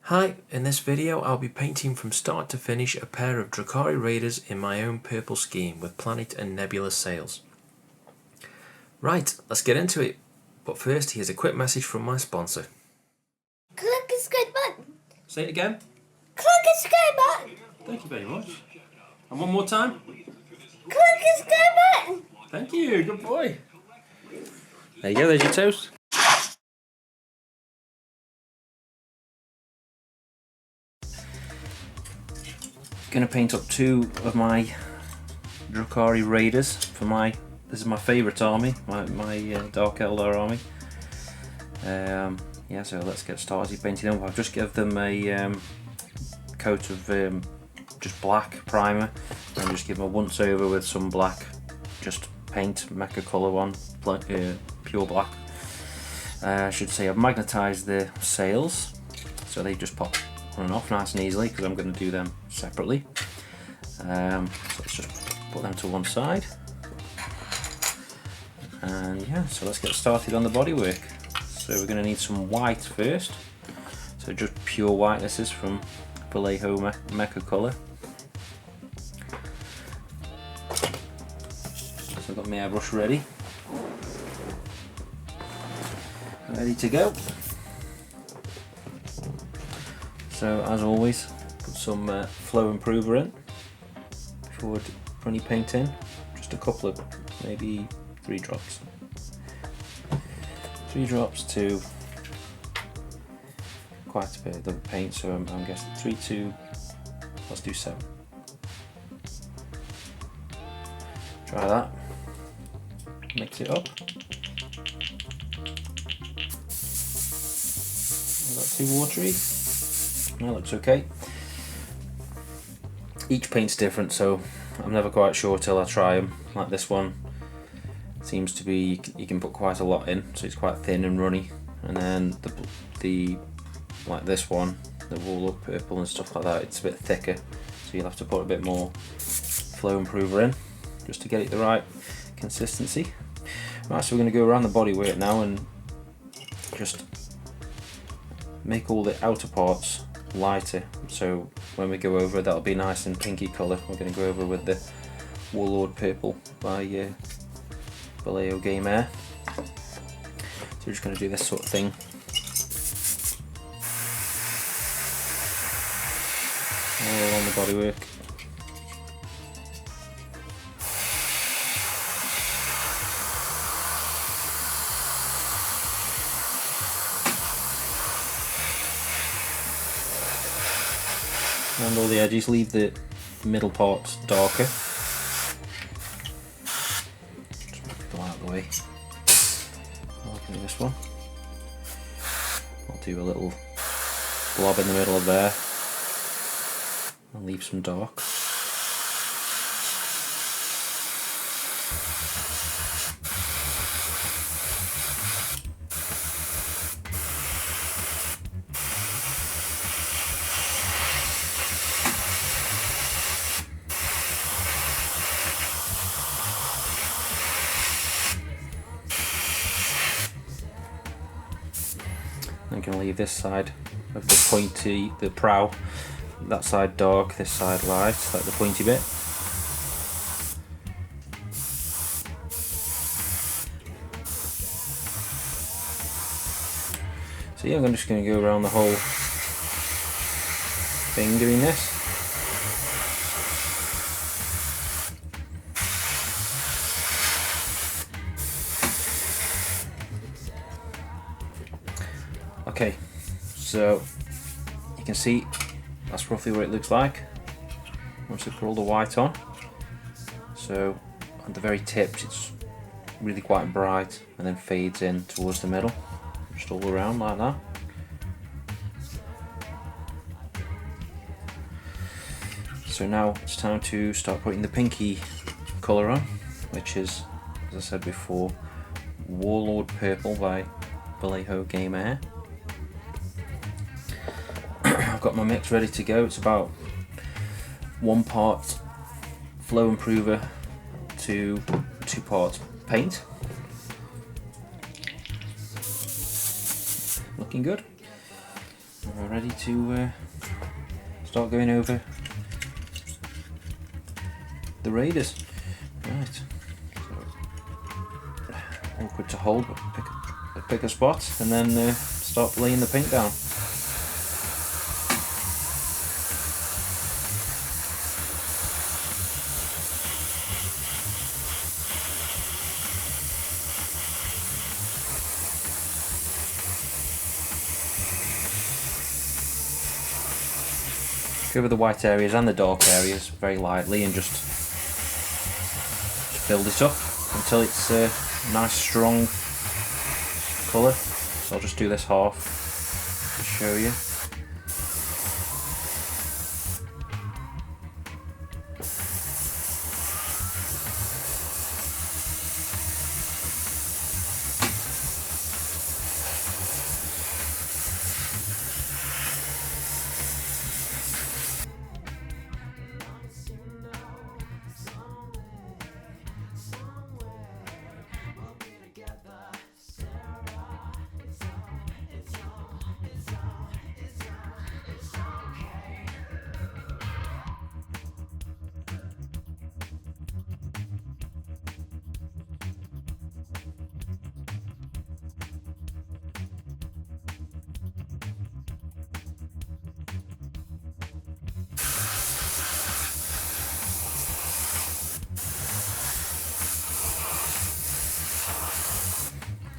Hi, in this video I'll be painting from start to finish a pair of Drukhari Raiders in my own purple scheme with planet and nebula sails. Right, let's get into it, but first here's a quick message from my sponsor. Click the subscribe button. Say it again. Click the subscribe button. Thank you very much. And one more time. Click the subscribe button. Thank you, good boy. There you go, there's your toast. Going to paint up two of my Drukhari Raiders for this is my favourite army, my Dark Eldar army. Yeah, so let's get started painting them. I've just given them a coat of just black primer and just give them a once over with some black, just paint, mecha colour one, pure black. I should say I've magnetised the sails so they just pop on and off nice and easily because I'm going to do them separately. So let's just put them to one side, and yeah, so let's get started on the bodywork. So we're going to need some white first, so just pure white. This is from Vallejo Mecha Colour. So I've got my airbrush ready to go. So as always, put some flow improver in before any paint in. Just a couple of, maybe 3 drops. 3 drops to quite a bit of the paint, so I'm guessing 3 to, let's do 7. Try that. Mix it up. Is that too watery? That looks okay. Each paint's different, so I'm never quite sure till I try them. Like this one seems to be, you can put quite a lot in, so it's quite thin and runny. And then the like this one, the Warlord Purple and stuff like that, it's a bit thicker, so you'll have to put a bit more flow improver in just to get it the right consistency. Right, so we're going to go around the bodywork now and just make all the outer parts lighter, so when we go over that'll be nice and pinky colour. We're going to go over with the Warlord Purple by Vallejo Game Air. So we're just going to do this sort of thing. All along the bodywork. And all the edges, leave the middle parts darker. Just move them out of the way. Looking at this one, I'll do a little blob in the middle of there and leave some dark. I'm going to leave this side of the pointy, the prow, that side dark, this side light, like the pointy bit. So yeah, I'm just going to go around the whole thing doing this. Okay, so you can see that's roughly what it looks like once we put all the white on. So at the very tips it's really quite bright and then fades in towards the middle, just all around like that. So now it's time to start putting the pinky colour on, which is, as I said before, Warlord Purple by Vallejo Game Air. I've got my mix ready to go. It's about 1 part flow improver to 2 parts paint. Looking good. we're ready to start going over the raiders. Right. So, awkward to hold, but pick a spot and then start laying the paint down. Go over the white areas and the dark areas very lightly and just build it up until it's a nice strong colour. So I'll just do this half to show you.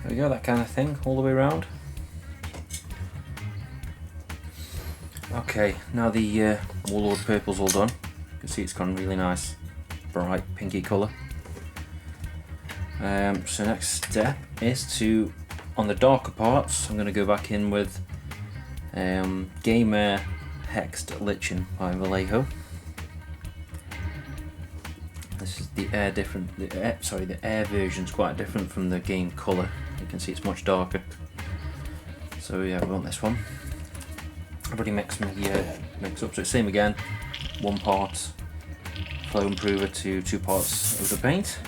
There we go, that kind of thing all the way around. Okay, now the Warlord purple's all done. You can see it's gone really nice, bright pinky colour. So next step is to, on the darker parts, I'm going to go back in with Game Air Hexed Lichen by Vallejo. This is the air different. The air version's quite different from the game colour. You can see it's much darker. So yeah, we want this one. I've already mixed up, so it's same again. 1 part flow improver to 2 parts of the paint.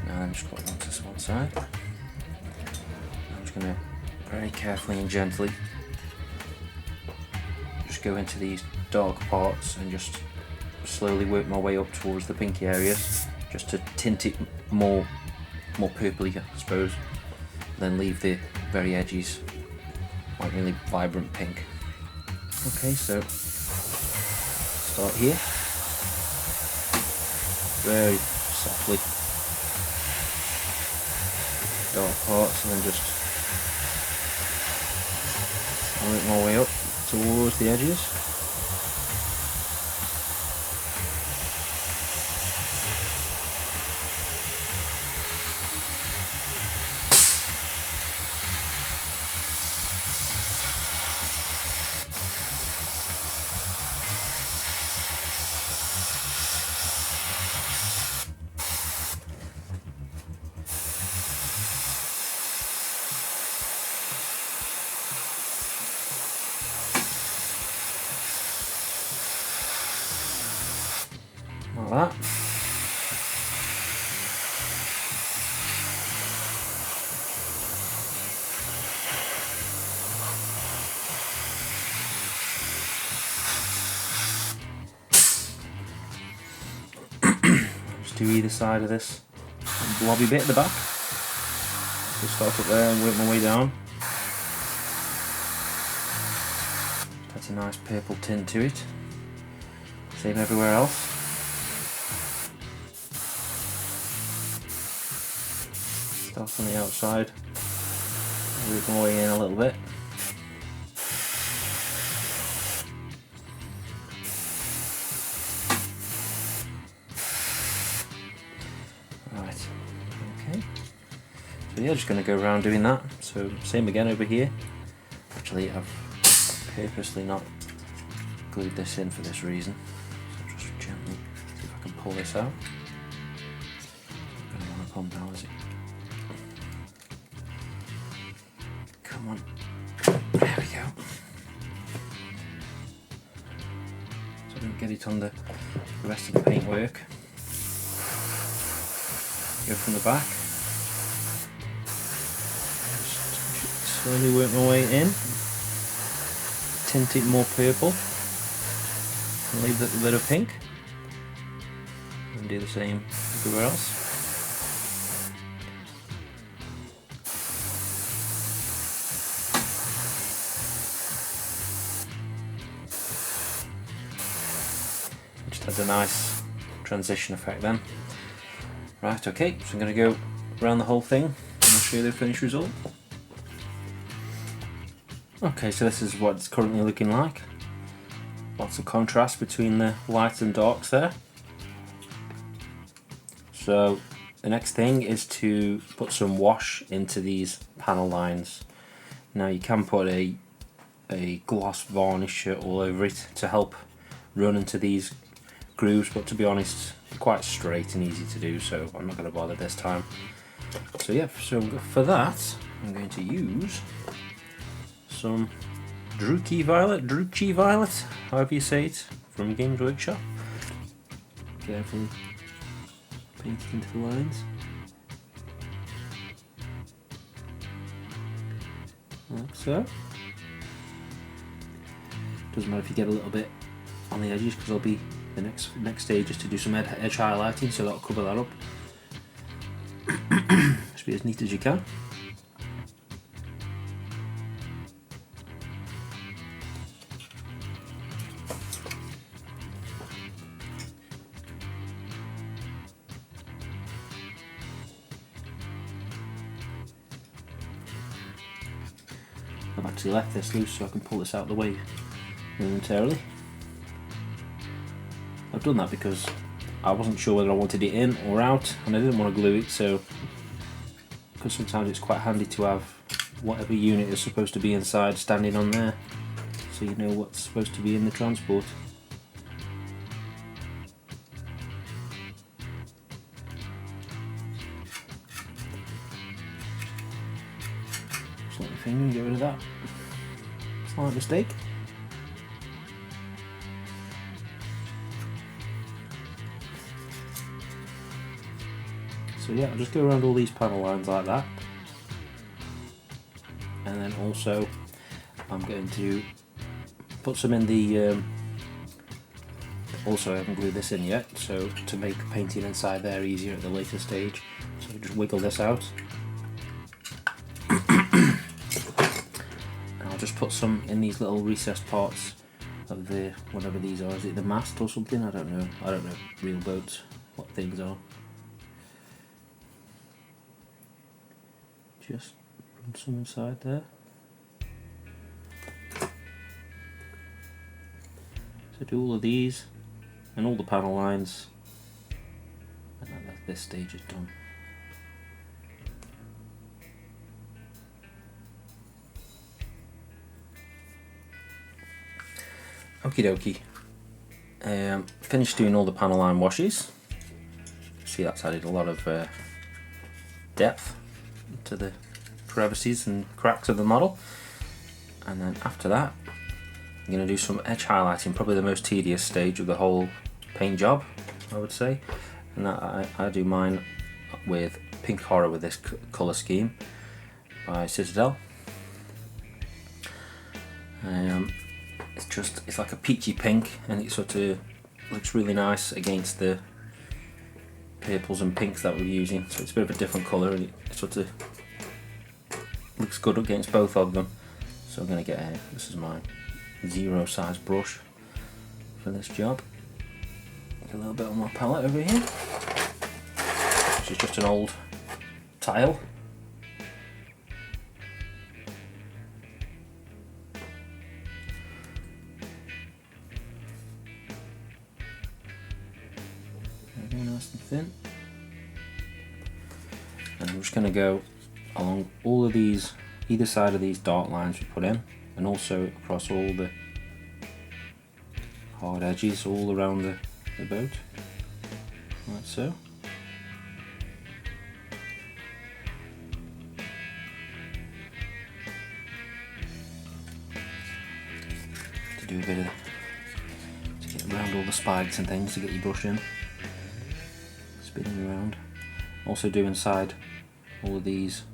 Now I'm just putting it onto this one side. I'm just going to very carefully and gently just go into these dark parts and just slowly work my way up towards the pinky areas, just to tint it more purpley, I suppose. Then leave the very edges like really vibrant pink. Okay, so start here, very softly, dark parts, and then just work my way up towards the edges. Like that. Just do either side of this blobby bit at the back. Just start up there and work my way down. That's a nice purple tint to it. Same everywhere else. Start on the outside, work my way in a little bit. Right, okay. So yeah, just going to go around doing that. So same again over here. Actually, I've purposely not glued this in for this reason. So just gently see if I can pull this out. I don't want to pump now, is it? Come on. There we go. So don't get it on the rest of the paintwork. Go from the back. Just slowly work my way in. tint it more purple and leave a bit of pink, and do the same everywhere else. Just adds a nice transition effect then. Right, okay, so I'm going to go around the whole thing and I'll show you the finished result. Okay, so this is what it's currently looking like. Lots of contrast between the lights and darks there. So the next thing is to put some wash into these panel lines. Now you can put a gloss varnish all over it to help run into these grooves, but to be honest, quite straight and easy to do, so I'm not going to bother this time. So yeah, so for that I'm going to use some Drukhari Violet, however you say it, from Games Workshop. Carefully paint it into the lines. Like so. Doesn't matter if you get a little bit on the edges, because there'll be the next stage is to do some edge highlighting, so that'll cover that up. Just be as neat as you can. I've actually left this loose so I can pull this out of the way momentarily. I've done that because I wasn't sure whether I wanted it in or out, and I didn't want to glue it, so because sometimes it's quite handy to have whatever unit is supposed to be inside standing on there, so you know what's supposed to be in the transport. Slip my finger and get rid of that slight mistake. So yeah, I'll just go around all these panel lines like that, and then also I'm going to put some in the also I haven't glued this in yet, so to make painting inside there easier at the later stage, so just wiggle this out and I'll just put some in these little recessed parts of the, whatever these are. Is it the mast or something? I don't know real boats what things are. Just run some inside there. So do all of these and all the panel lines, and then this stage is done. Okie dokie. Finished doing all the panel line washes. See, that's added a lot of depth to the crevices and cracks of the model, and then after that I'm going to do some edge highlighting, probably the most tedious stage of the whole paint job, I would say, and that I do mine with Pink Horror with this colour scheme by Citadel. It's like a peachy pink, and it sort of looks really nice against the purples and pinks that we're using, so it's a bit of a different colour and it sort of looks good against both of them. So I'm going to get this is my 0 size brush for this job. Get a little bit on my palette over here, which is just an old tile. Very nice and thin. And I'm just going to go along all of these, either side of these dark lines we put in, and also across all the hard edges all around the boat, like so. To do a bit of, to get around all the spikes and things, to get your brush in, spinning around. Also do inside all of these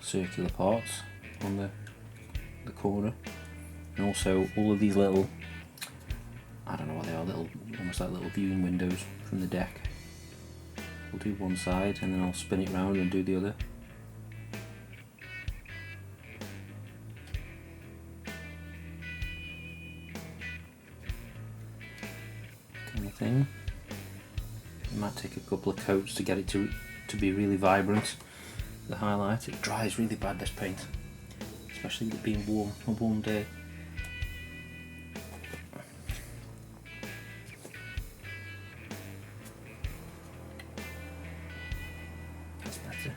circular parts on the corner, and also all of these little, I don't know what they are, little, almost like little viewing windows from the deck. We'll do one side and then I'll spin it round and do the other. Kind of thing. It might take a couple of coats to get it to be really vibrant. The highlight, it dries really bad, this paint, especially with it being warm, a warm day. That's better.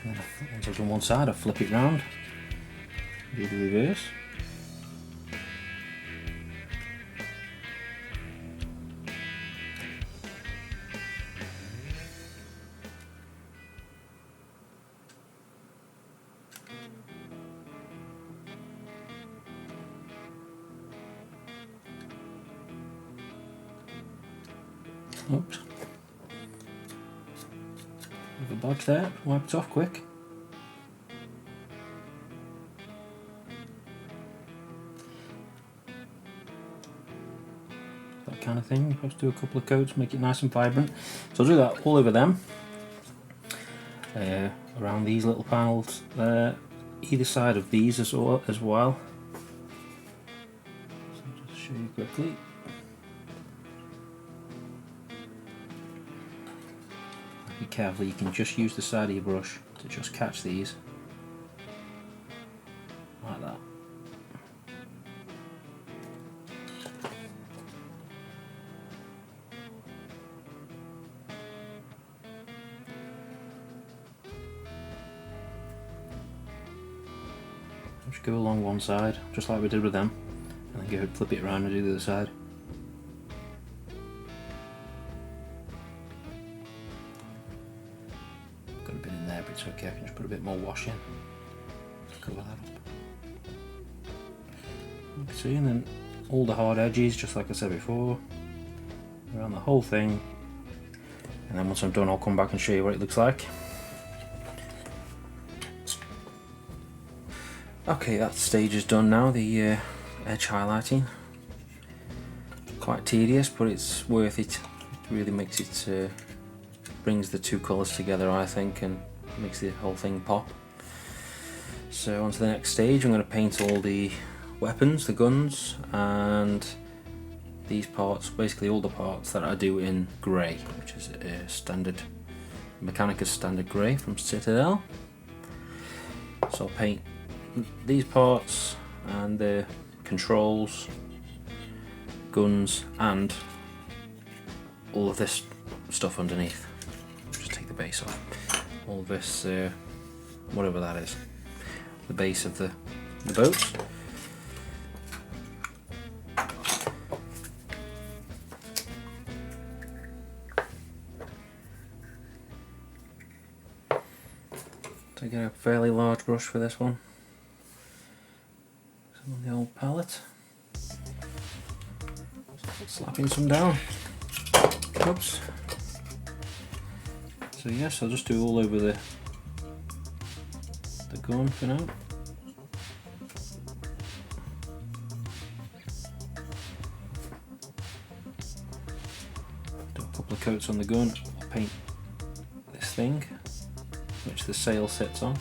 And then once I've done one side, I flip it round, do the reverse. Oops. Bit of a bodge there, wipe it off quick. That kind of thing, perhaps do a couple of coats, make it nice and vibrant. So I'll do that all over them. Around these little panels there, either side of these as well. So I'll just show you quickly. Be careful, you can just use the side of your brush to just catch these, like that. Just go along one side, just like we did with them, and then go flip it around and do the other side. Got a bit in there, but it's okay, I can just put a bit more wash in to cover that up. You can see, and then all the hard edges, just like I said before, around the whole thing. And then once I'm done, I'll come back and show you what it looks like. Okay, that stage is done now, the edge highlighting. Quite tedious, but it's worth it. It really makes it, brings the two colours together, I think, and makes the whole thing pop. So on to the next stage, I'm going to paint all the weapons, the guns, and these parts, basically all the parts that I do in grey, which is standard, Mechanicus standard grey from Citadel. So I'll paint these parts and the controls, guns, and all of this stuff underneath. Just take the base off. All this, whatever that is, the base of the boats. So I get a fairly large brush for this one. Some on the old palette. Slapping some down. Oops. So yes, I'll just do all over the gun for now. Do a couple of coats on the gun. I'll paint this thing, which the sail sits on.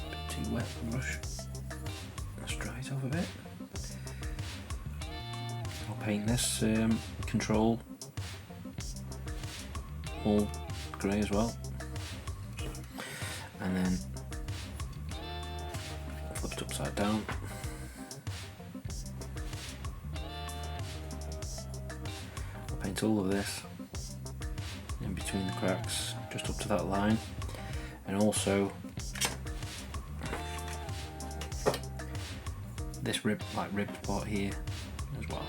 Bit too wet the brush. Let's dry it off a bit. I'll paint this control all grey as well, and then flip it upside down. I'll paint all of this in between the cracks, just up to that line, and also this ribbed part here as well.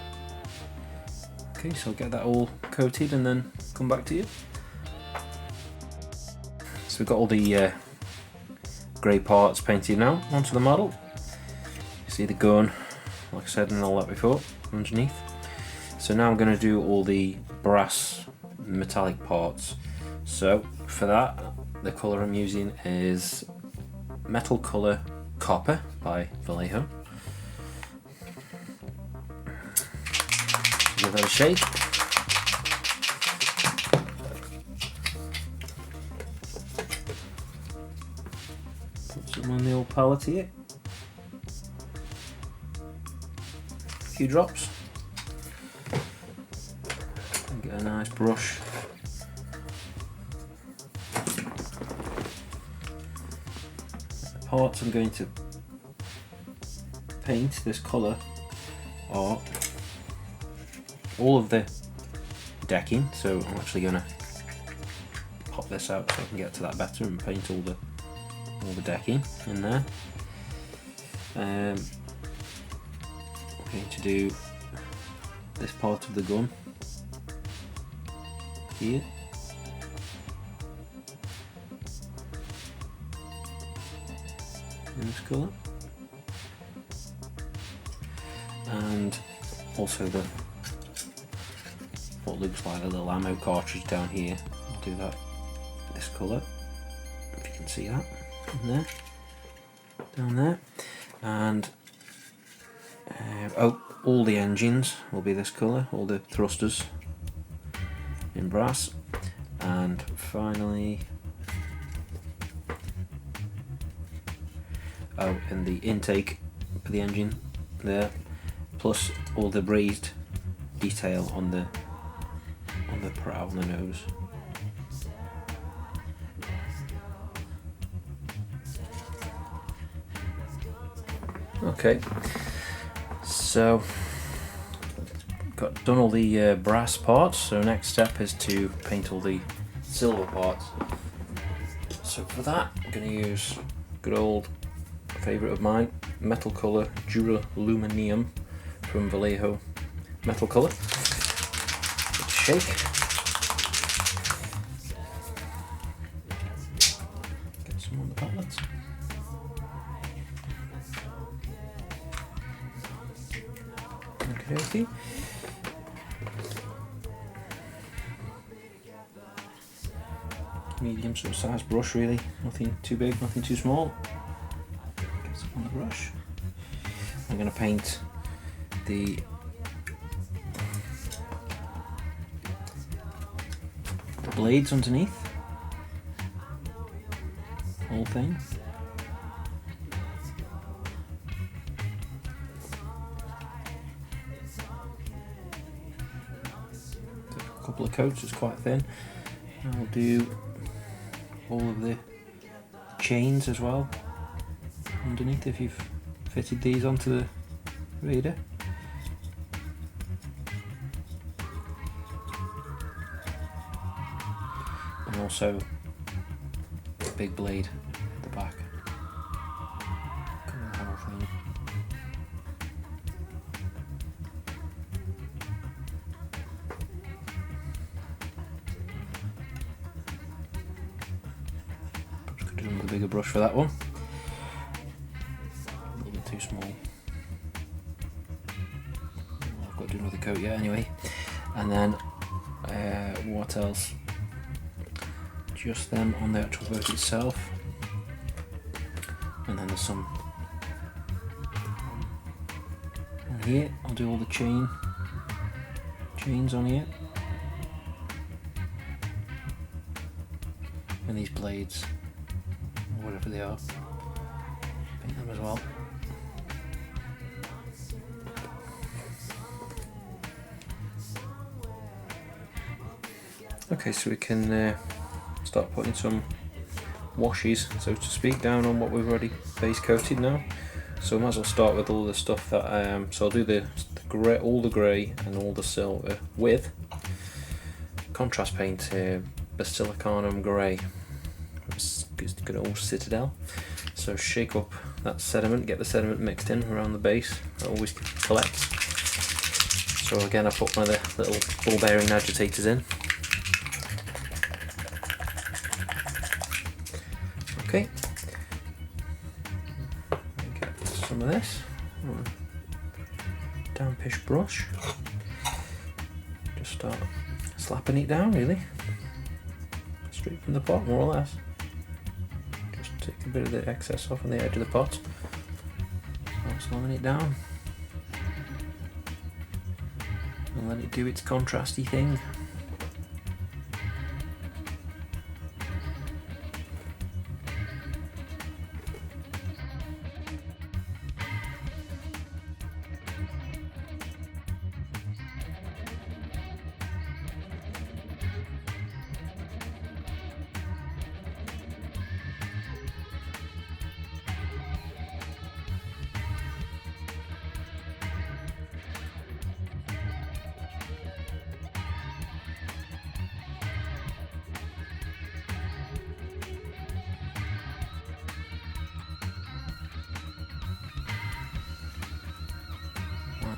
Okay, so I'll get that all coated and then come back to you. So we've got all the grey parts painted now onto the model. You see the gun, like I said, and all that before, underneath. So now I'm going to do all the brass metallic parts. So for that, the colour I'm using is Metal Colour Copper by Vallejo. Give that a shake. Put some on the old palette here. A few drops. And get a nice brush. The parts I'm going to paint this colour are all of the decking, so I'm actually going to pop this out so I can get to that better and paint all the decking in there. I'm going to do this part of the gun here. In this colour. And also what looks like a little ammo cartridge down here. I'll do that this colour, if you can see that in there, down there. And all the engines will be this colour, all the thrusters in brass. And finally, and the intake for the engine there, plus all the brazed detail on the prow, on the nose. Okay, so done all the brass parts, so next step is to paint all the silver parts. So for that I'm going to use good old favourite of mine, Metal Colour Duraluminium from Vallejo Metal Colour. Shake. Get some on the palette. Okay. Medium sort of size brush, really. Nothing too big, nothing too small. Get some on the brush. I'm going to paint the blades underneath, whole thing. A couple of coats, it's quite thin. I'll do all of the chains as well underneath if you've fitted these onto the reader. And also the big blade at the back. Cover the whole thing. Perhaps could do with a bigger brush for that one. A little bit too small. I've got to do another coat yet anyway. And then what else? Just them on the actual boat itself, and then there's some on here. I'll do all the chains on here, and these blades, or whatever they are, paint them as well. Okay, so we can start putting some washes, so to speak, down on what we've already base coated now. So I might as well start with all the stuff that so I'll do the grey, all the grey and all the silver with contrast paint, Basilicanum Grey. It's good old Citadel. So shake up that sediment, get the sediment mixed in around the base. That always collects. So again, I put one of the little ball bearing agitators in. Okay. Get some of this. Dampish brush. Just start slapping it down, really. Straight from the pot, more or less. Just take a bit of the excess off on the edge of the pot. Start slamming it down. And let it do its contrasty thing.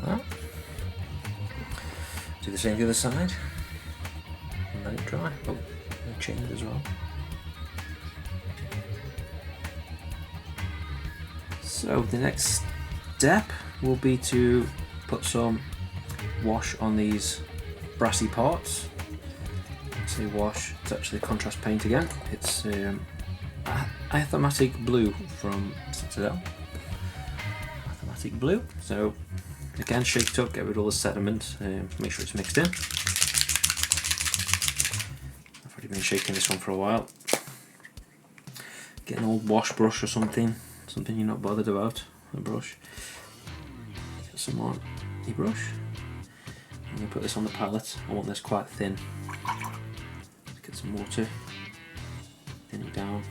That. Do the same to the other side and let it dry. Oh, and chained as well. So the next step will be to put some wash on these brassy parts. Say wash, it's actually contrast paint again. It's Athematic Blue from Citadel. Athematic Blue. So again, shake it up, get rid of all the sediment, make sure it's mixed in. I've already been shaking this one for a while. Get an old wash brush or something you're not bothered about, a brush. Get some more brush. I'm going to put this on the palette. I want this quite thin. Get some water, thin it down.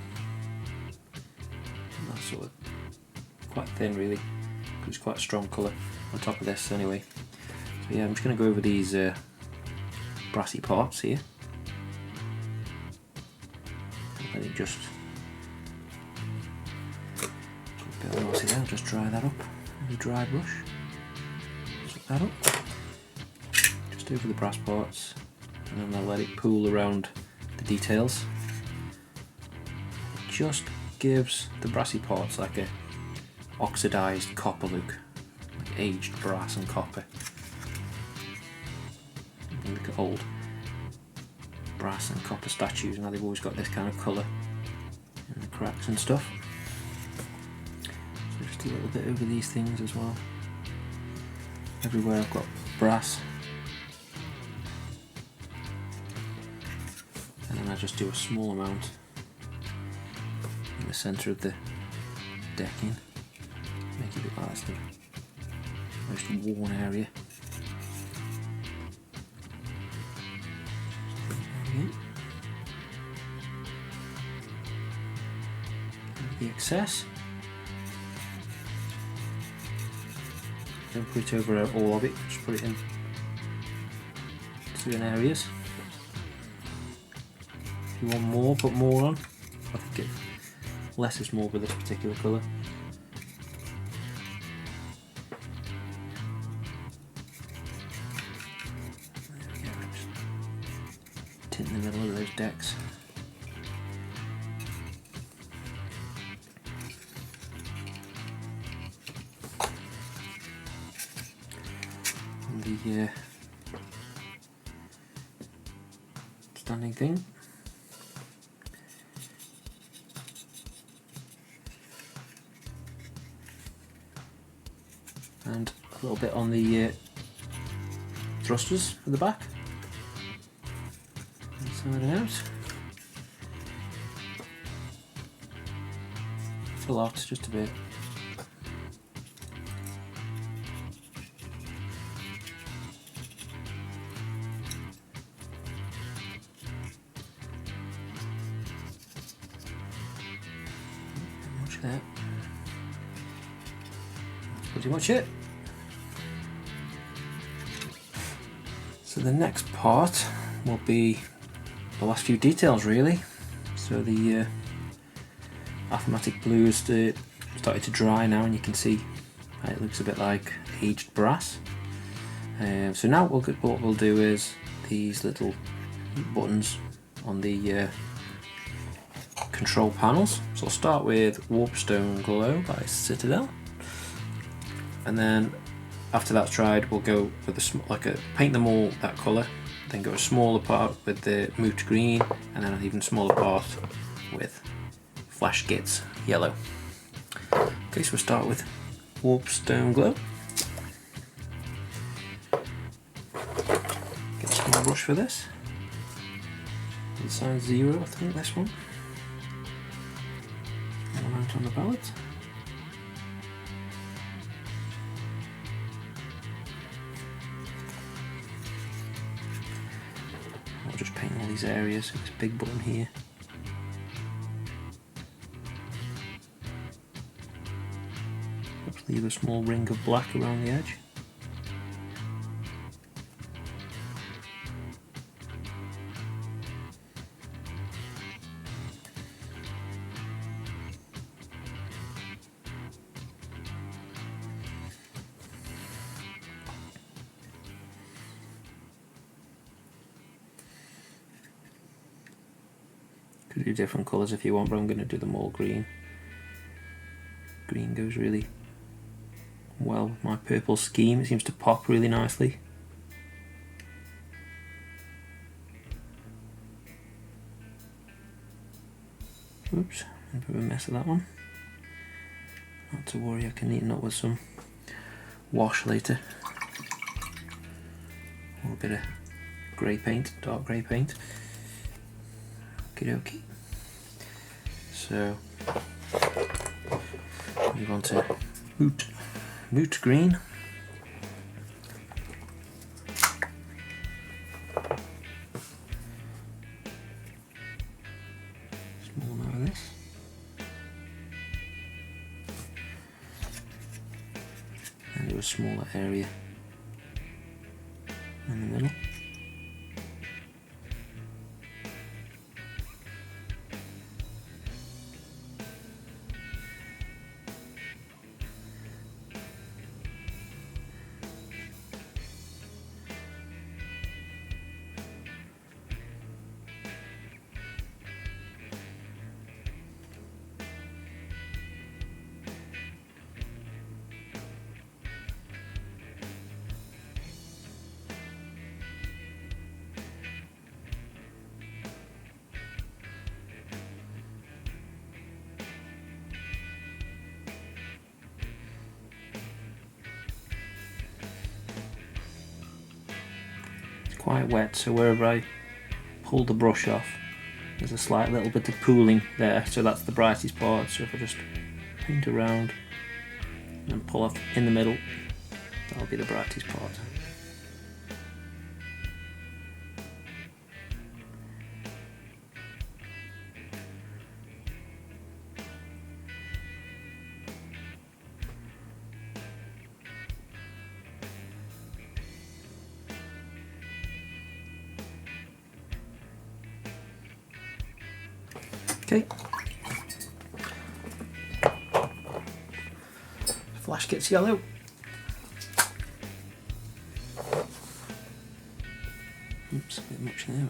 And that's sort of quite thin really, because it's quite a strong colour on top of this anyway. So yeah, I'm just going to go over these brassy parts here. Let it just a bit of glossy there, just dry that up with a dry brush. Suck that up. Just over the brass parts, and then I'll let it pool around the details. It just gives the brassy parts like a oxidised copper look. Aged brass and copper. Look at old brass and copper statues, now they've always got this kind of colour in the cracks and stuff. So just a little bit over these things as well. Everywhere I've got brass. And then I just do a small amount in the centre of the decking. Make it look like that's the most worn area. The excess. Don't put it over all of it, just put it in certain areas. If you want more, put more on. I think less is more with this particular colour. Tint in the middle of those decks. And the standing thing. And a little bit on the thrusters for the back. Side it out. It's a lot, just a bit. Much there. That's pretty much it. So the next part will be the last few details really. So the Athematic Blue is started to dry now, and you can see it looks a bit like aged brass. So now what we'll do is these little buttons on the control panels. So I'll start with Warpstone Glow by Citadel, and then after that's dried, we'll go with paint them all that colour, then go a smaller part with the Moot Green, and then an even smaller part with Flash Gits Yellow. Okay, so we'll start with Warpstone Glow. Get a small brush for this. Size 0, I think, this one. One out on the palette. I'll just paint all these areas with this big button here. Perhaps leave a small ring of black around the edge. Could do different colours if you want, but I'm going to do them all green. Green goes really well with my purple scheme. It seems to pop really nicely. Oops, a bit of a mess of that one. Not to worry, I can neaten up with some wash later. Or a bit of grey paint, dark grey paint. Okie. So move on to Moot Green. Small amount of this. And do a smaller area in the middle. Quite wet, so wherever I pull the brush off, there's a slight little bit of pooling there, so that's the brightest part. So if I just paint around and pull off in the middle, that'll be the brightest part. Okay. Flash Gits Yellow. Oops, a bit much there.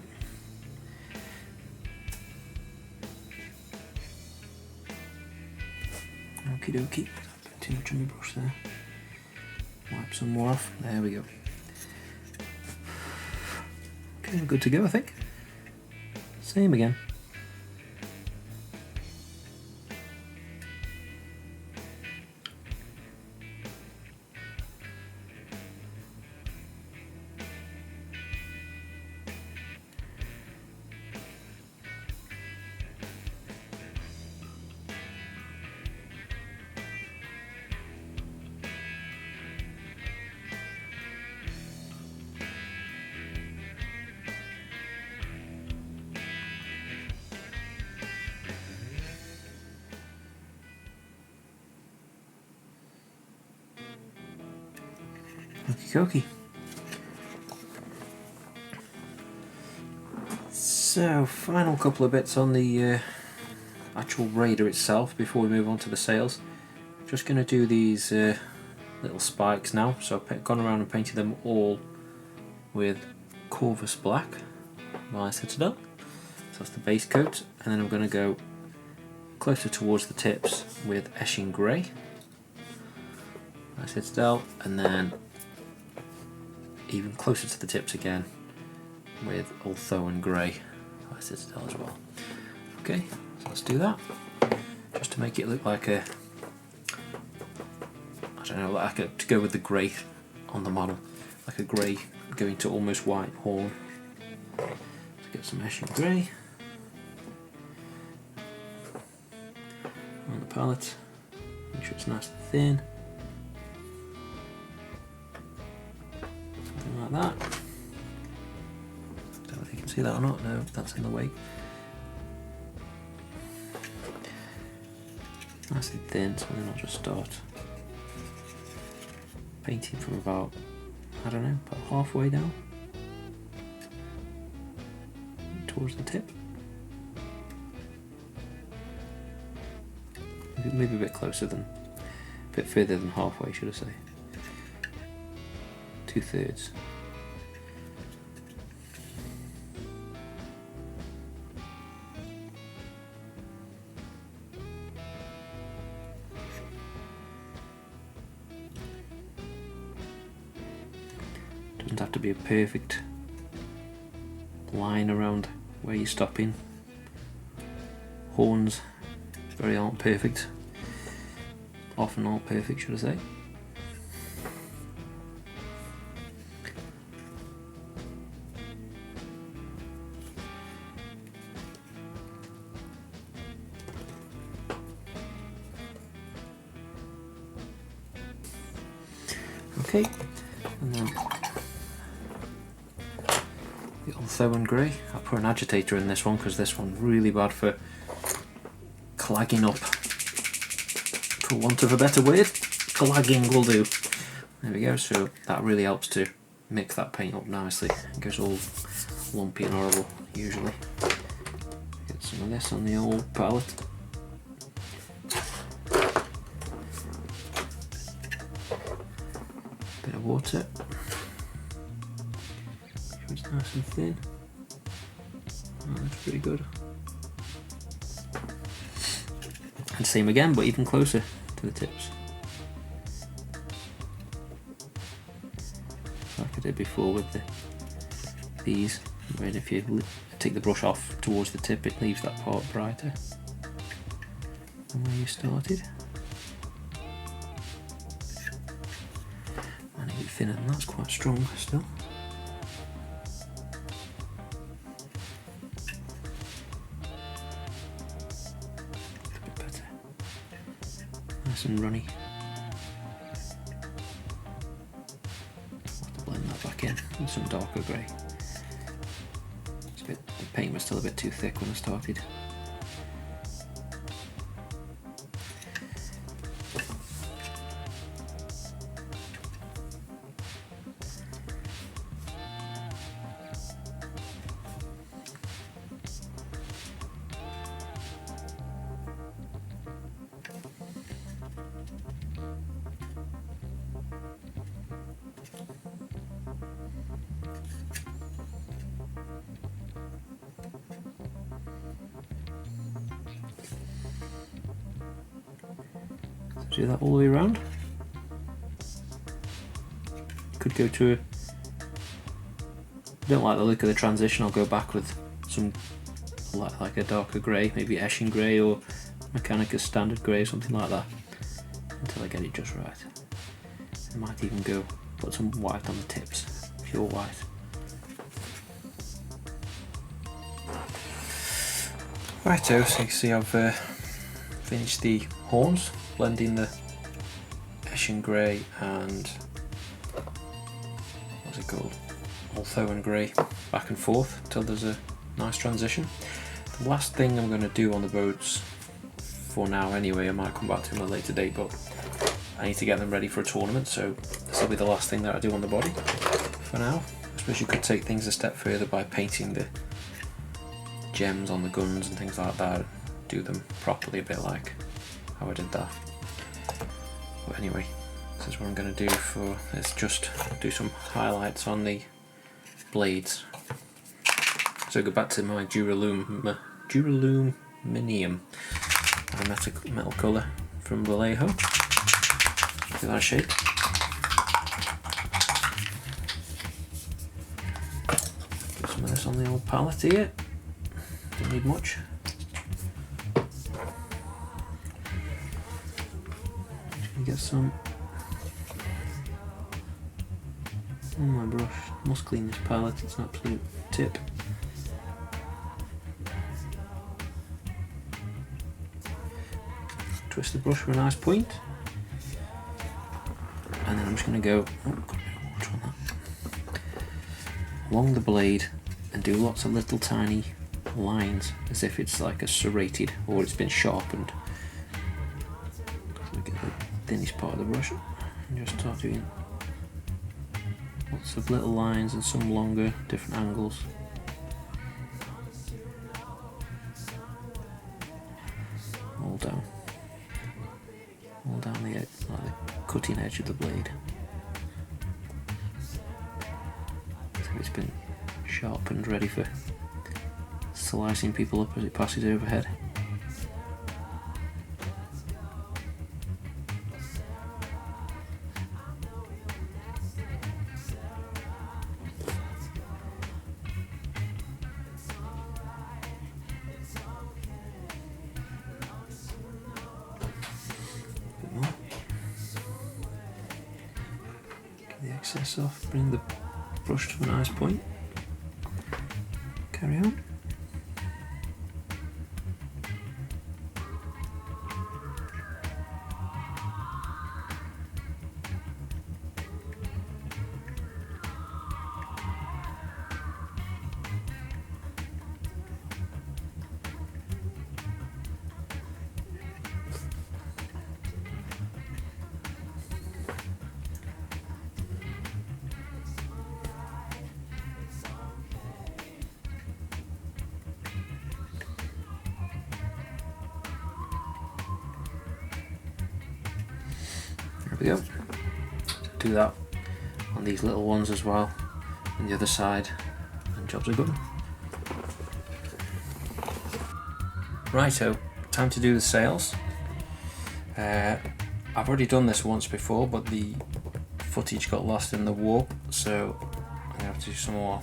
Okie dokie. Too much on my brush there. Wipe some more off. There we go. Okay, good to go, I think. Same again. Okie. So, final couple of bits on the actual Raider itself before we move on to the sails. Just going to do these little spikes now, so I've gone around and painted them all with Corvus Black by Citadel. So that's the base coat, and then I'm going to go closer towards the tips with Eshin Grey by Citadel, and then even closer to the tips again with Ulthuan Grey by Citadel as well. Okay, so let's do that, just to make it look like a, I don't know, like to go with the grey on the model, like a grey going to almost white horn. Let's get some Eshin Grey on the palette, make sure it's nice and thin, something like that. Don't know if you can see that or not, no, that's in the way. Nice and thin, so then I'll just start painting from about, I don't know, about halfway down towards the tip. Maybe a bit closer than, a bit further than halfway, should I say. 2/3. Doesn't have to be a perfect line around where you're stopping. Horns very aren't perfect. Often aren't perfect, should I say. Okay, and then the Ulthuan Grey. I put an agitator in this one because this one's really bad for clagging up, for want of a better word. Clagging will do. There we go, so that really helps to mix that paint up nicely. It goes all lumpy and horrible usually. Get some of this on the old palette. Bit of water. It's nice and thin. Oh, that's pretty good. And same again, but even closer to the tips. Like I did before with these, when if you take the brush off towards the tip, it leaves that part brighter than where you started. I need it thinner than that's quite strong still. Nice and runny. I'll have to blend that back in with some darker grey. The paint was still a bit too thick when I started. Do that all the way around. Could go to don't like the look of the transition, I'll go back with some like a darker grey, maybe Eshin Grey or Mechanicus Standard Grey, something like that, until I get it just right. I might even go put some white on the tips, pure white. Righto, so you can see I've finished the horns, blending the Eshin Grey and what's it called, Ulthuan Grey back and forth until there's a nice transition. The last thing I'm going to do on the boats, for now anyway, I might come back to them at a later date, but I need to get them ready for a tournament, so this will be the last thing that I do on the body for now. I suppose you could take things a step further by painting the gems on the guns and things like that, do them properly, a bit like how I did that. But anyway, This is what I'm going to do for, let's just do some highlights on the blades. So go back to my Duraluminium, metal colour from Vallejo. Give that a shake. Put some of this on the old palette here. Don't need much. Just gonna get some on my brush. Must clean this palette, it's an absolute tip. Twist the brush for a nice point. And then I'm just going to go along the blade and do lots of little tiny lines as if it's like a serrated or it's been sharpened. So get the thinnest part of the brush and just start doing lots of little lines and some longer, different angles. All down the edge, like the cutting edge of the blade. So it's been sharpened, ready for slicing people up as it passes overhead. Excess off, bring the brush to a nice point, carry on. There we go. Do that on these little ones as well, on the other side, and jobs are good. Righto, time to do the sails. I've already done this once before, but the footage got lost in the warp, so I'm gonna have to do some more.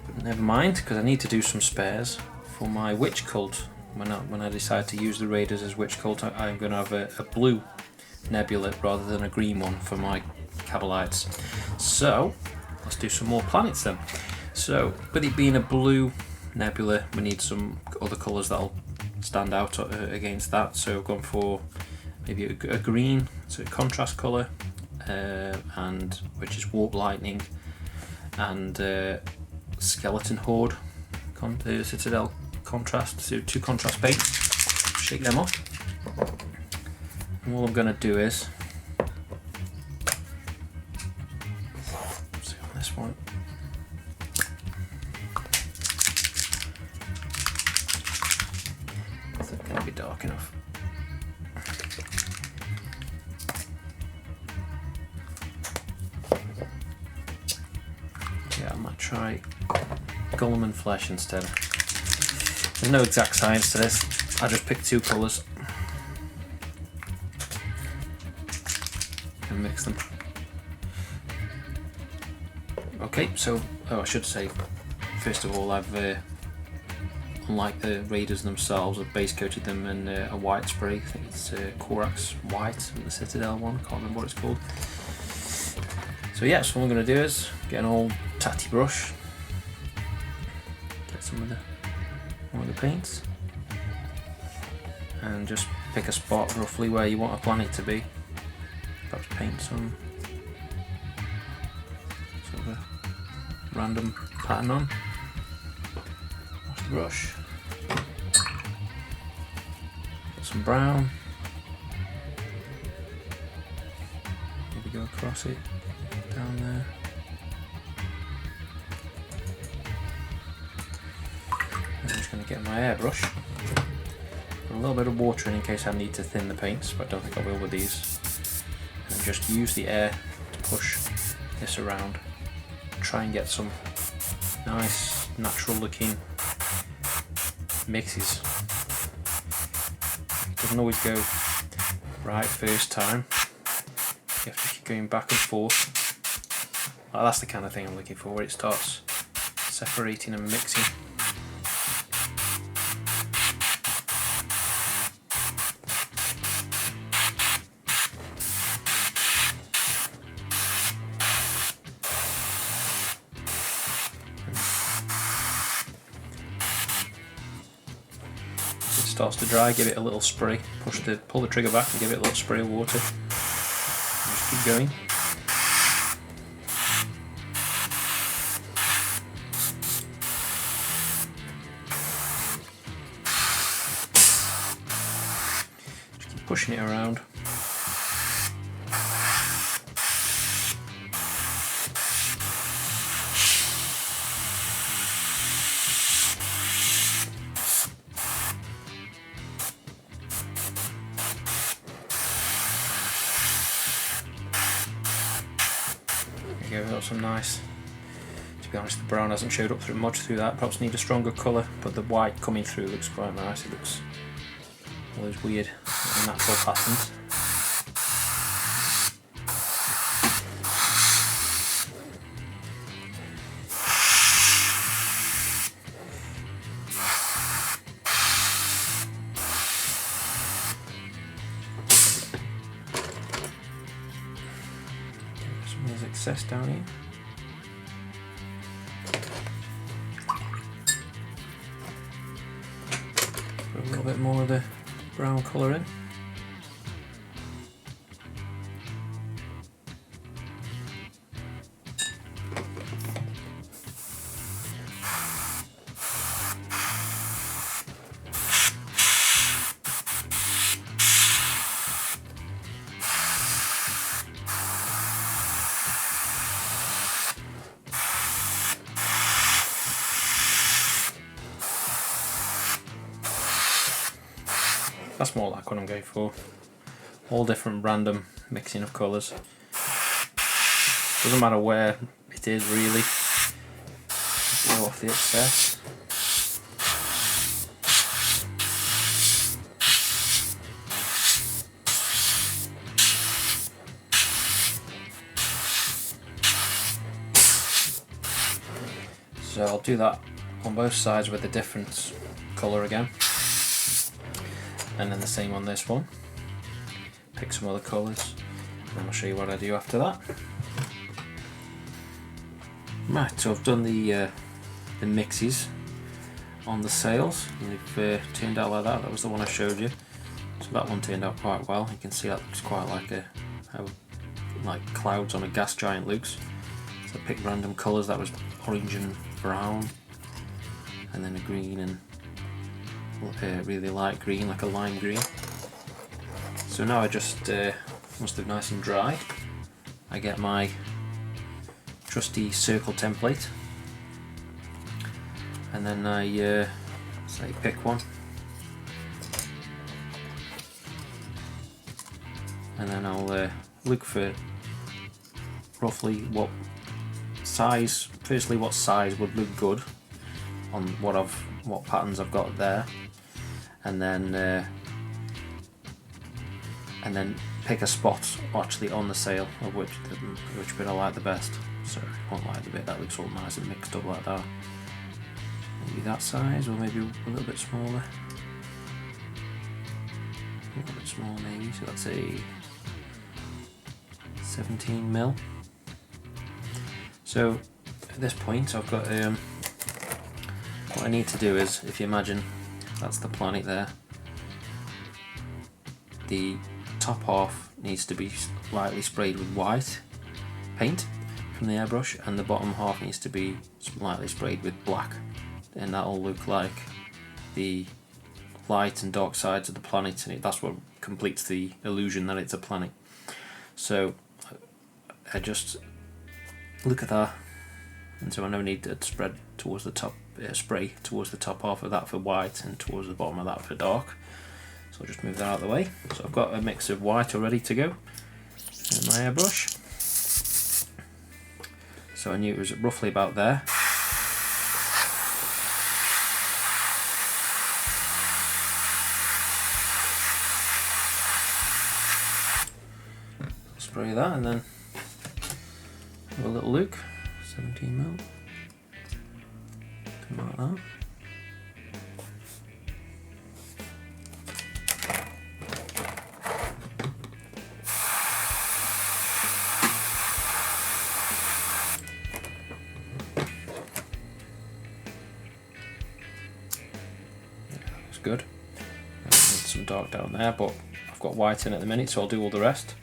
But never mind, because I need to do some spares for my witch cult. When I decide to use the raiders as witch cult, I'm going to have a blue nebula rather than a green one for my Kabalites. So let's do some more planets then. So with it being a blue nebula, we need some other colours that'll stand out against that. So I've gone for maybe a green, so a contrast colour, and which is warp lightning, and skeleton horde, citadel contrast. So 2 contrast paints. Shake them off. And all I'm going to do is see on this one. Is it going to be dark enough? Yeah, I might try Golem and Flesh instead. There's no exact science to this. I just picked 2 colours and mix them. Okay, so I should say first of all, I've unlike the raiders themselves, I've base coated them in a white spray. I think it's Corax White, the Citadel one. Can't remember what it's called. So yeah, so what I'm going to do is get an old tatty brush, get some of the paints, and just pick a spot roughly where you want a planet to be. Perhaps paint some sort of a random pattern on. Wash the brush. Put some brown. Maybe go across it down there. I'm just going to get my airbrush. Put a little bit of water in case I need to thin the paints, but I don't think I will with these. And just use the air to push this around. Try and get some nice natural looking mixes. It doesn't always go right first time. You have to keep going back and forth. Well, that's the kind of thing I'm looking for, where it starts separating and mixing. Starts to dry, give it a little spray, pull the trigger back and give it a little spray of water. Just keep going. Just keep pushing it around. There we go, got some nice. To be honest, the brown hasn't showed up much through that. Perhaps need a stronger colour, but the white coming through looks quite nice. It looks all those weird natural patterns. There's excess down here. Put a little bit more of the brown colour in. That's more like what I'm going for. All different random mixing of colours. Doesn't matter where it is really. Blow off the excess. So I'll do that on both sides with a different colour again. And then the same on this one. Pick some other colours and I'll show you what I do after that. Right, so I've done the mixes on the sails and they've turned out like that. That was the one I showed you. So that one turned out quite well. You can see that looks quite like how like clouds on a gas giant looks. So I picked random colours. That was orange and brown, and then a green and really light green, like a lime green. So now I just, once they're nice and dry, I get my trusty circle template, and then I say pick one, and then I'll look for roughly what size. Firstly, what size would look good on what patterns I've got there, and then pick a spot actually on the sail of which bit I like the best. So I won't like the bit that looks all nice and mixed up like that. Maybe that size, or maybe a little bit smaller. A little bit smaller maybe, so that's a 17mm. So at this point I've got what I need to do is, if you imagine that's the planet there, the top half needs to be lightly sprayed with white paint from the airbrush, and the bottom half needs to be lightly sprayed with black, and that'll look like the light and dark sides of the planet, and that's what completes the illusion that it's a planet. So I just look at that, and so I now need to spread towards the top, spray towards the top half of that for white and towards the bottom of that for dark. So I'll just move that out of the way. So I've got a mix of white already to go. and my airbrush. So I knew it was roughly about there. Spray that and then have a little look. 17mm. Something like that. Good. Need some dark down there, but I've got white in at the minute, so I'll do all the rest.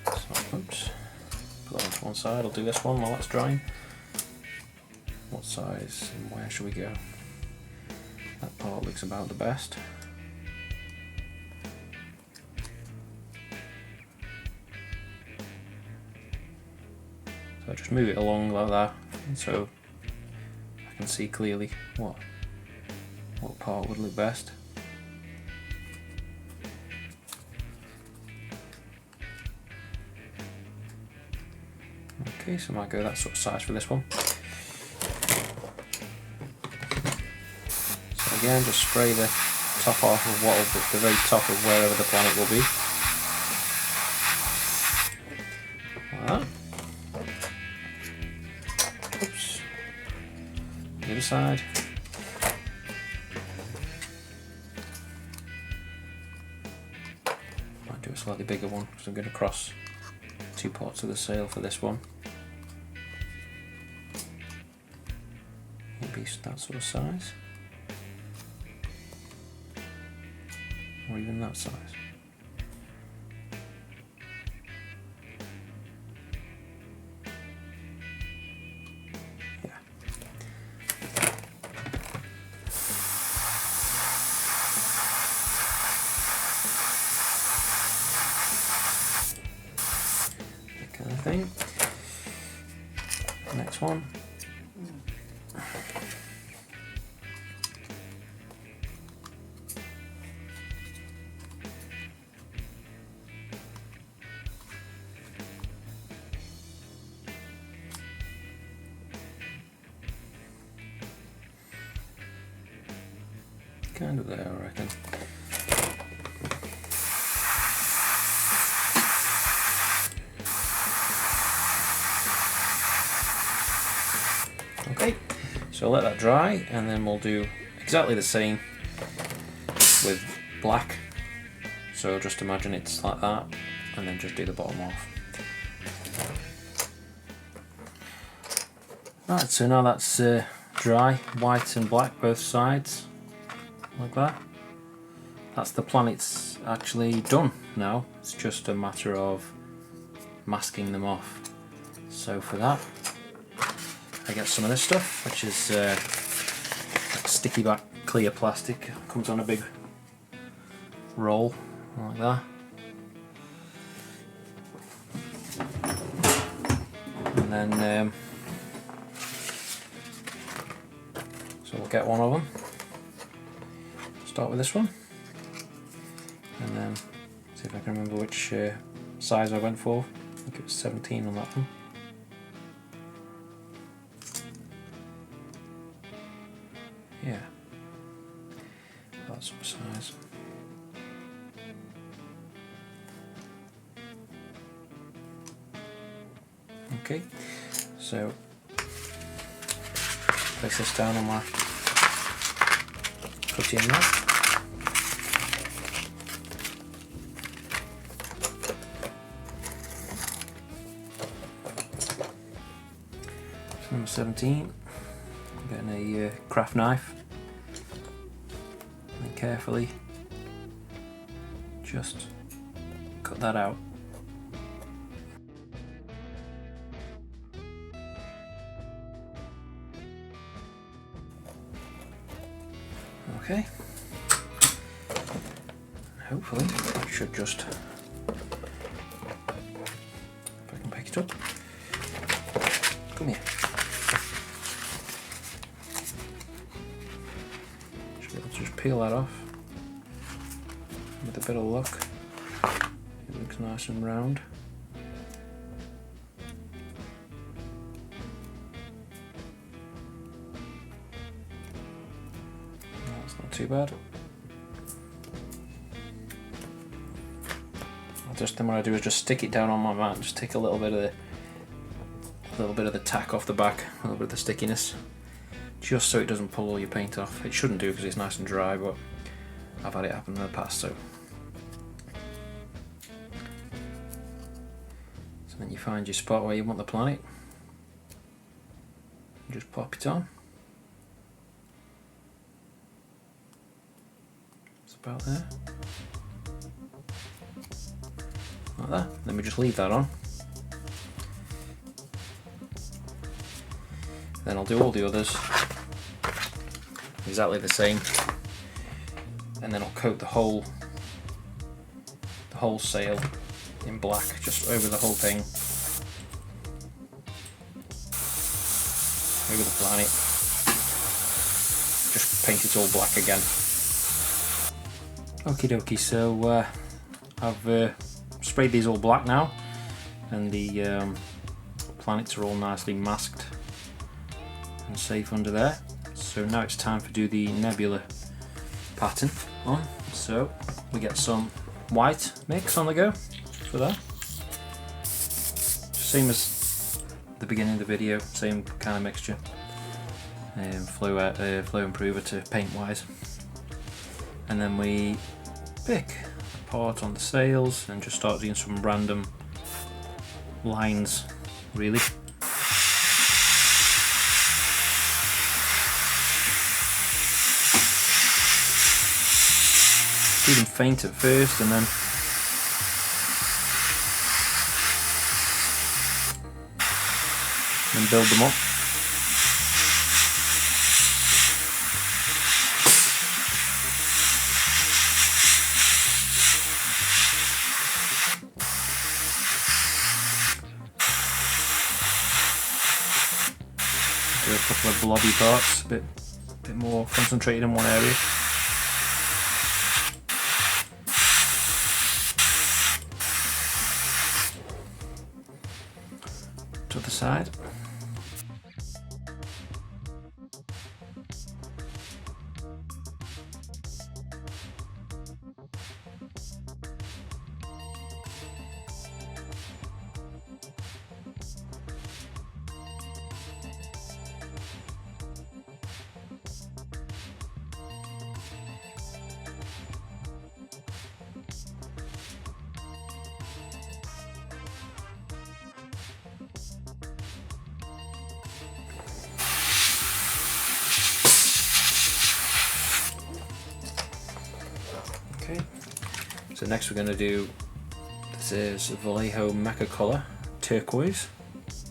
So, oops. Put that onto one side. I'll do this one while that's drying. What size and where should we go? That part looks about the best. So I just move it along like that, so I can see clearly what part would look best. Okay, so I might go that sort of size for this one. So again, just spray the top off of what will be the very top of wherever the planet will be. Like that. Oops. The other side. Do a slightly bigger one because I'm going to cross 2 parts of the sail for this one. Maybe that sort of size, or even that size. Thing. Next one. Kind of there, I reckon. Okay, so let that dry and then we'll do exactly the same with black. So just imagine it's like that and then just do the bottom off. Right, so now that's dry, white and black both sides, like that. That's the planets actually done now. It's just a matter of masking them off. So for that, I get some of this stuff, which is like sticky back clear plastic. Comes on a big roll like that. And then, so we'll get one of them. Start with this one, and then see if I can remember which size I went for. I think it was 17 on that one. Yeah, that sort of size. Okay, so place this down on my putty in there. So number 17. I'm getting a craft knife and carefully just cut that out. Okay, hopefully that should just, if I can pick it up, come here. Should be able to just peel that off with a bit of luck. It looks nice and round. It's not too bad. Then what I do is just stick it down on my mat, just take a little bit of the tack off the back, a little bit of the stickiness, just so it doesn't pull all your paint off. It shouldn't do because it's nice and dry, but I've had it happen in the past. So then you find your spot where you want the planet, and just pop it on. It's about there. Like that. Then we just leave that on. Then I'll do all the others exactly the same, and then I'll coat the whole sail in black, just over the whole thing, over the planet. Just paint it all black again. Okie dokie. So I've sprayed these all black now, and the planets are all nicely masked and safe under there. So now it's time to do the nebula pattern on. So we get some white mix on the go for that. Same as the beginning of the video, same kind of mixture. Flow improver to paint wise. And then we pick part on the sails and just start doing some random lines, really. Do them faint at first and then build them up. Do a couple of blobby parts, a bit more concentrated in one area. To the side. Okay, so next we're going to do, this is Vallejo Mecha Color Turquoise. It's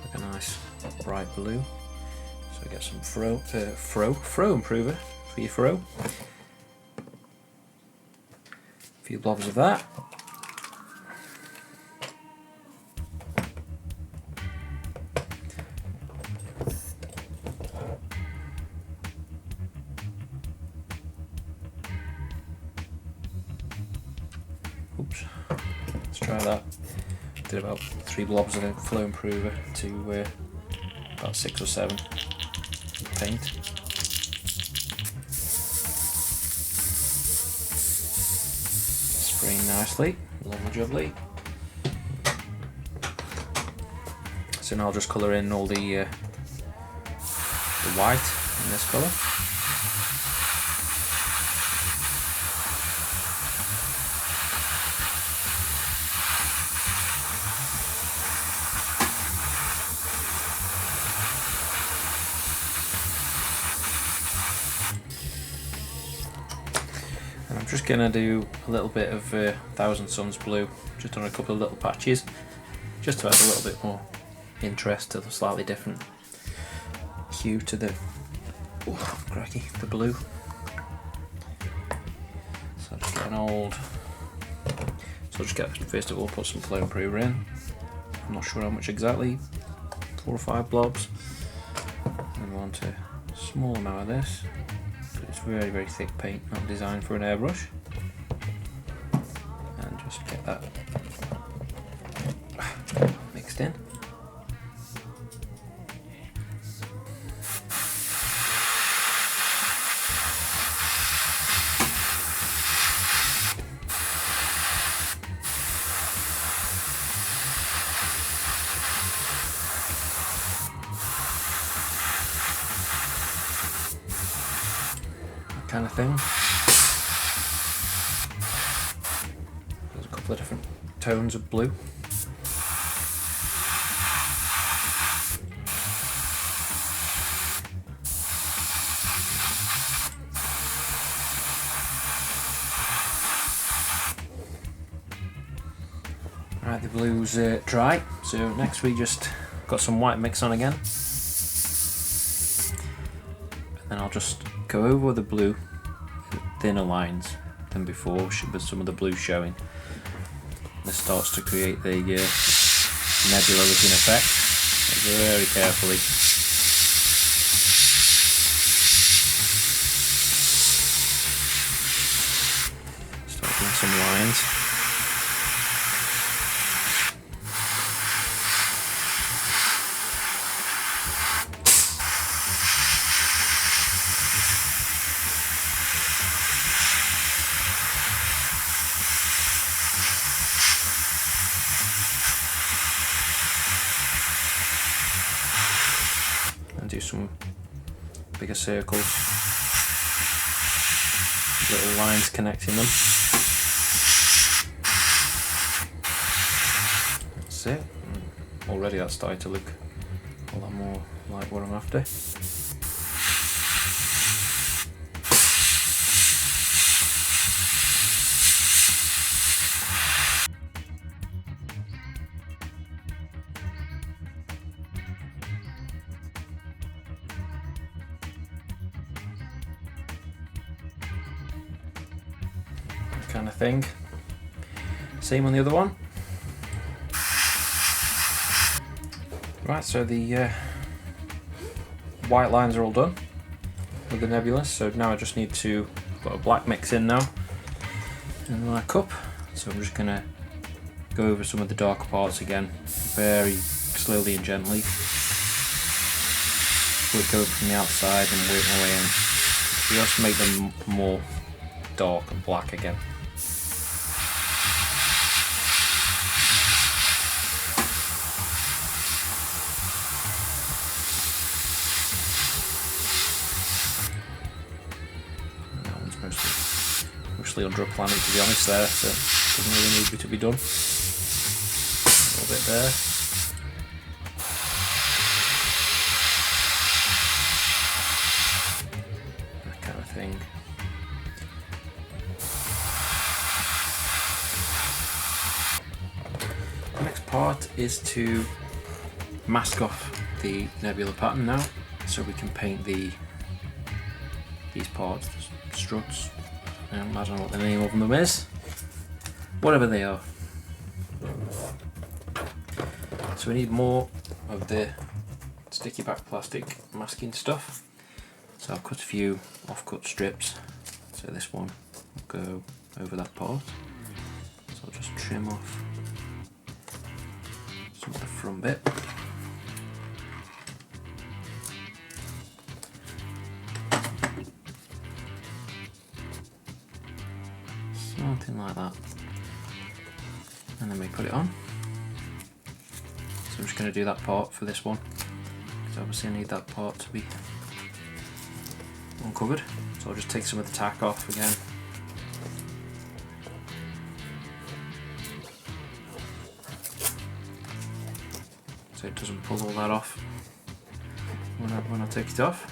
like a nice bright blue. So get some fro improver for your fro. A few blobs of that. Oops, let's try that. Did about 3 blobs of the flow improver to about 6 or 7 paint. Spraying nicely, lovely jubbly. So now I'll just colour in all the white in this colour. And I'm just going to do a little bit of Thousand Suns blue, just on a couple of little patches, just to add a little bit more interest to the slightly different hue to the, the blue. So just get first of all put some flow improver in. I'm not sure how much exactly, 4 or 5 blobs. And we want a small amount of this. It's very, very thick paint, not designed for an airbrush. And just get that mixed in. kind of thing. There's a couple of different tones of blue. Right, the blue's dry, so next we just got some white mix on again. And then I'll just go over the blue, thinner lines than before, with some of the blue showing. This starts to create the nebula looking effect. Very carefully. Start doing some lines. Do some bigger circles, little lines connecting them. That's it. Already that's starting to look a lot more like what I'm after. Kind of thing. Same on the other one. Right, so the white lines are all done with the nebula, so now I just need to put a black mix in now in my cup. So I'm just going to go over some of the darker parts again, very slowly and gently. Work over from the outside and work my way in. Just make them more dark and black again. Mostly under a planet, to be honest, there, so it doesn't really need to be done. A little bit there. That kind of thing. The next part is to mask off the nebula pattern now, so we can paint these parts, the struts. I don't know what the name of them is. Whatever they are. So we need more of the sticky back plastic masking stuff. So I've cut a few off-cut strips. So this one will go over that part. So I'll just trim off some of the front bit. Something like that, and then we put it on. So I'm just going to do that part for this one, because obviously I need that part to be uncovered. So I'll just take some of the tack off again. So it doesn't pull all that off when I take it off.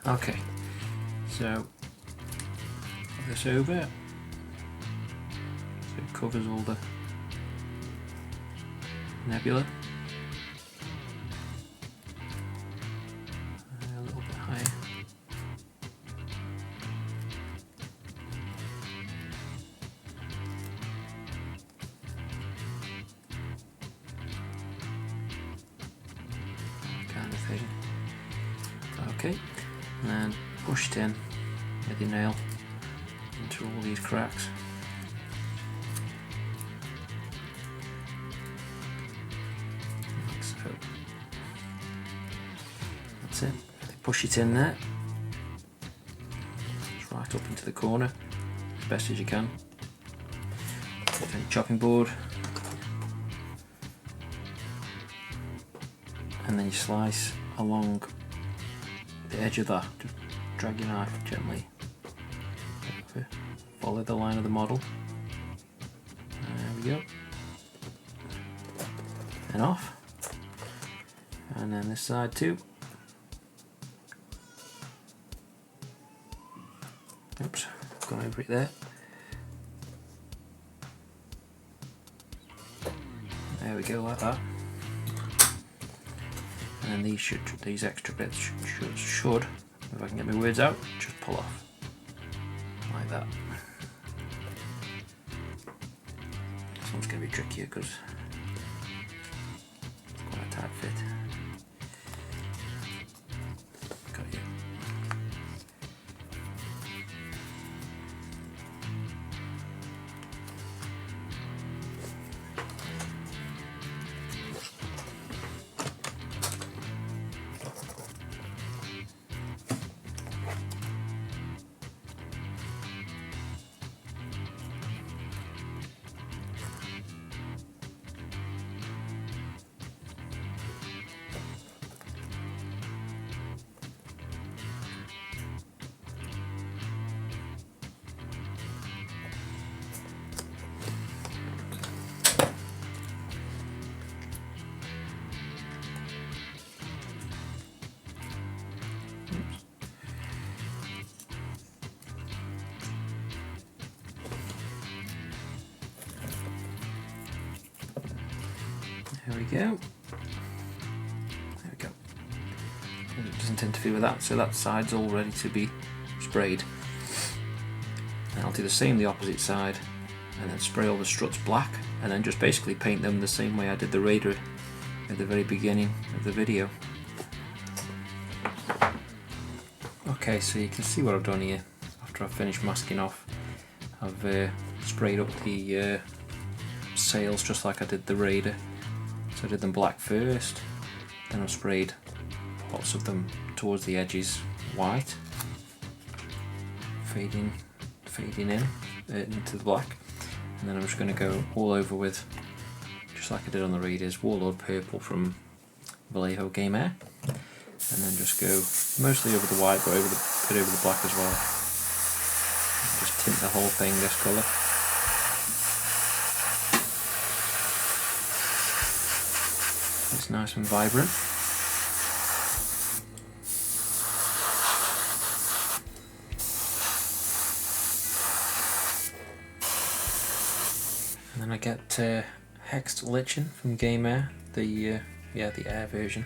Okay, so this over, so it covers all the nebula. A little bit higher. Kind of thing. Okay. And then push it in with your nail into all these cracks. Like so. That's it. Push it in there. It's right up into the corner. as best as you can. Take your chopping board, and then you slice along the edge of that. Just drag your knife gently. Follow the line of the model. There we go. And off. And then this side too. Oops, gone over it there. There we go, like that. And then these extra bits should, if I can get my words out, just pull off. Like that. This one's going to be trickier because it's quite a tight fit. Got you. There we go. There we go. It doesn't interfere with that, so that side's all ready to be sprayed. And I'll do the same the opposite side, and then spray all the struts black, and then just basically paint them the same way I did the Raider at the very beginning of the video. Okay, so you can see what I've done here. After I've finished masking off, I've sprayed up the sails just like I did the Raider. So I did them black first, then I've sprayed lots of them towards the edges white, fading in into the black, and then I'm just going to go all over with, just like I did on the Raiders, Warlord Purple from Vallejo Game Air, and then just go mostly over the white, but over the black as well. Just tint the whole thing this colour. It's nice and vibrant. And then I get Hexed Lichen from Game Air, the air version.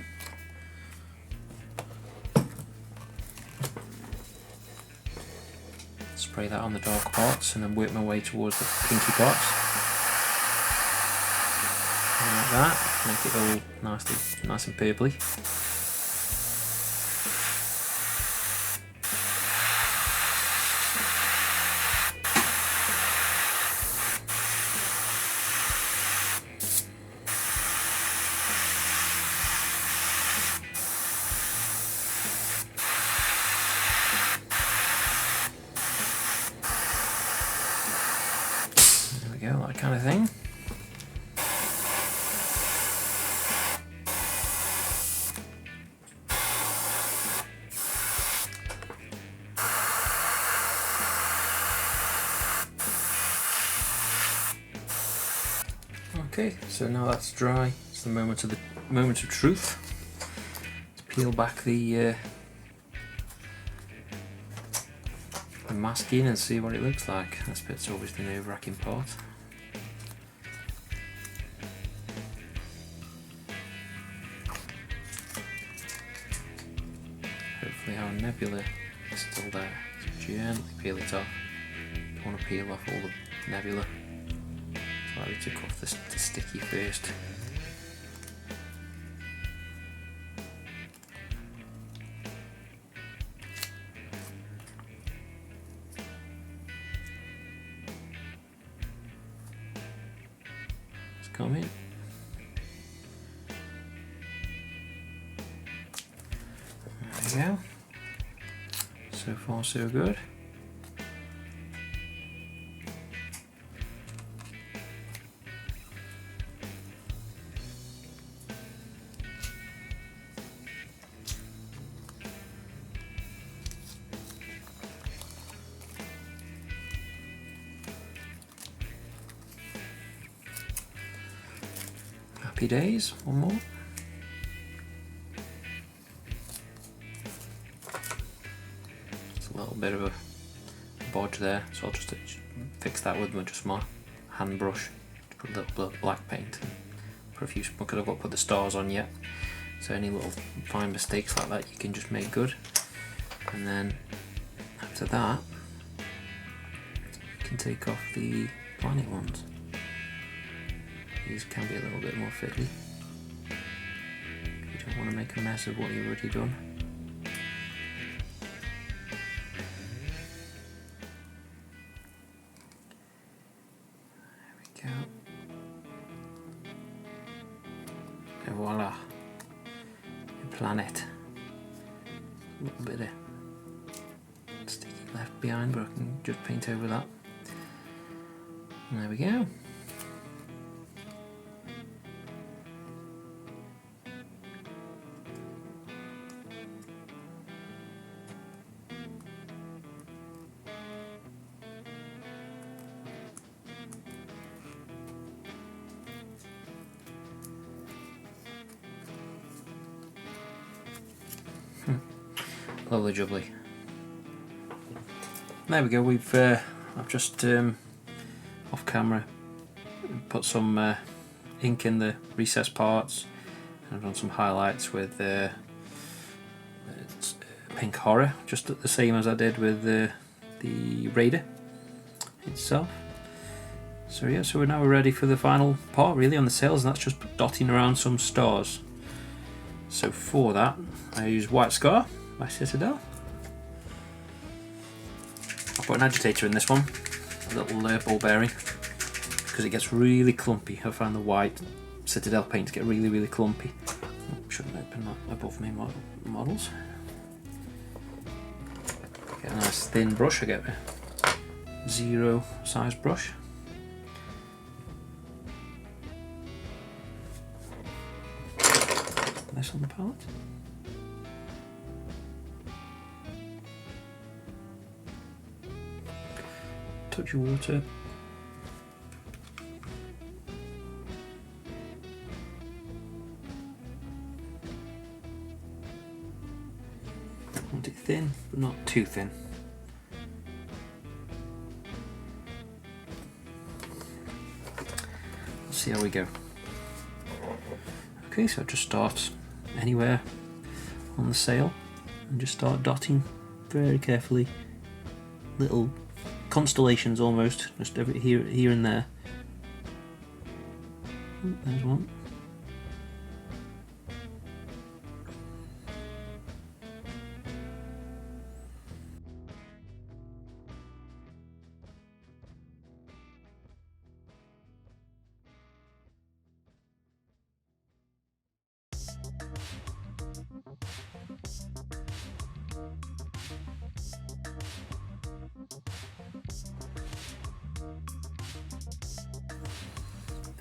Spray that on the dark parts and then work my way towards the pinky parts. Like that, make it all nice and purpley. There we go, that kind of thing. Okay, so now that's dry. It's the moment of truth. Let's peel back the masking and see what it looks like. This bit's always the nerve-wracking part. Hopefully our nebula is still there. So gently peel it off. Don't want to peel off all the nebula. We took off the sticky first. Let's come in. There we go. So far so good. Happy days. One more. It's a little bit of a bodge there, so I'll just fix that with just my hand brush. Put a little bit of black paint and put a few, because I've got to put the stars on yet. So any little fine mistakes like that you can just make good. And then after that, you can take off the planet ones. These can be a little bit more fiddly. You don't want to make a mess of what you've already done. There we go. And voila. A planet. A little bit of sticky left behind, but I can just paint over that. And there we go. Lovely jubbly. There we go. We've I've just off camera put some ink in the recessed parts, and I've done some highlights with pink horror, just the same as I did with the Raider itself. So yeah, so we're ready for the final part really on the sails, and that's just dotting around some stars. So for that I use White Scar by Citadel. I'll put an agitator in this one, a little ball bearing, because it gets really clumpy. I find the white Citadel paint get really clumpy. Shouldn't open that above me models. Get a nice thin brush. I get a 0 size brush. This on the palette. Touch of water. Want it thin, but not too thin. Let's see how we go. Okay, so just start anywhere on the sail and just start dotting very carefully, little constellations almost, just here and there. Oh, there's one.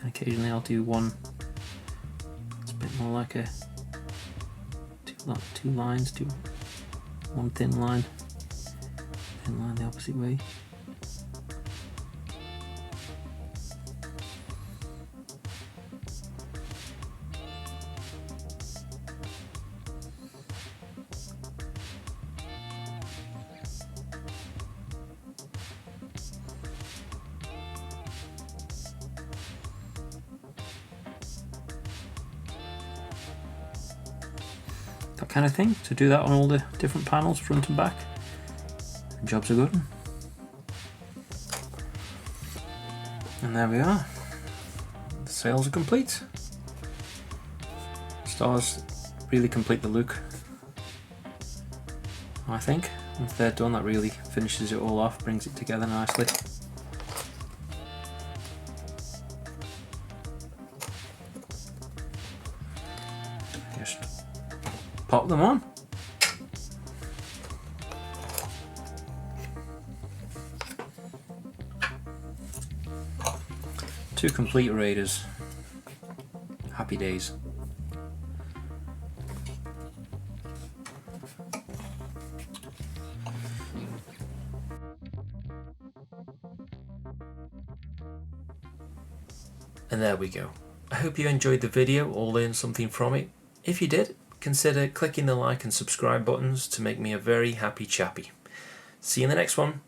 And occasionally I'll do one. It's a bit more like a two lines, one thin line the opposite way. That kind of thing, to do that on all the different panels, front and back. The jobs are good. And there we are. The sails are complete. Stars really complete the look, I think. Once they're done, that really finishes it all off, brings it together nicely. Just pop them on. Two complete raiders. Happy days. And there we go. I hope you enjoyed the video or learned something from it. If you did, consider clicking the like and subscribe buttons to make me a very happy chappy. See you in the next one.